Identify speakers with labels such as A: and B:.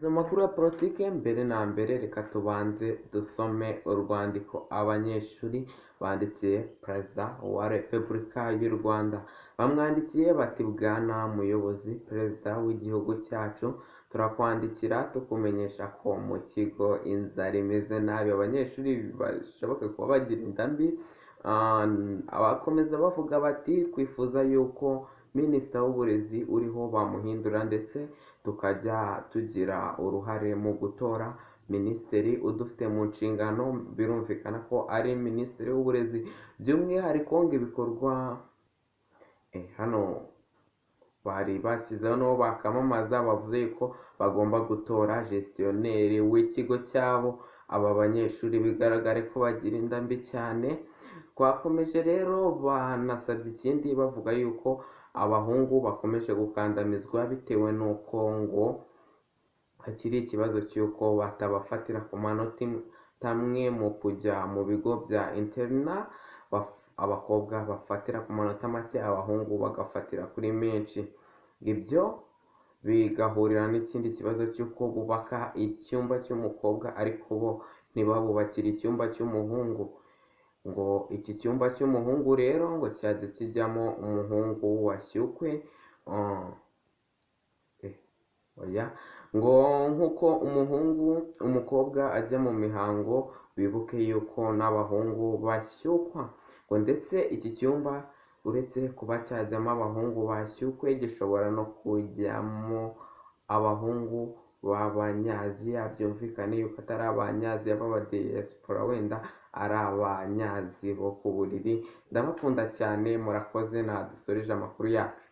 A: Amakuru ya politike mbere na mbere reka tubanze dusome urwandiko abanyeshuri bandikiye Perezida wa Repubulika y'u Rwanda. Bamwandikiye bati: Bwana Muyobozi Perezida w'igihugu cyacu, turakwandikira tukumenyesha ko mu kigo inzara imeze nabi, abanyeshuri bashoboka kuba bagira inda mbi. Abakomeza bavuga bati: twifuza yuko Minisita w'uburezi uriho bamuhindura ndetse tukajya tugira uruhare mu gutora minisitiri udufite mu nshingano. Birumvikana ko ari minisitiri w'uburezi. By'umwihariko ngo ibikorwa hano bari bashyizeho n'uwo bakamamaza, bavuze ko bagomba gutora gestionnaire w'ikigo cyabo. Aba banyeshuri bigaragare ko bagira inda mbi cyane. Twakomeje rero, banasabye ikindi bavuga yuko abahungu bakomeje gukandamizwa bitewe n'uko ngo hakiri ikibazo cy'uko batabafatira ku manota amwe mu kujya mu bigo bya interna. Abakobwa bafatira ku manota make, abahungu bagafatira kuri menshi. Ibyo bigahurira n'ikindi kibazo cy'uko bubaka icyumba cy'umukobwa ariko bo ntibabubakire icyumba cy'umuhungu. Ngo iki cyumba cy'umuhungu rero ngo cyajya kijyamo umuhungu washyukwe. Ngo nk'uko umukobwa ajya mu mihango, bibuke yuko n'abahungu bashyukwa. Ngo ndetse iki cyumba uretse kuba cyajyamo abahungu bashyukwe, gishobora no kujyamo abahungu b'abanyaziya. Byumvikane yuko atari abanyaziya b'abadiyasipora, wenda ari abanyazi bo ku buriri. Ndabakunda cyane, murakoze, nadusoreje amakuru yacu.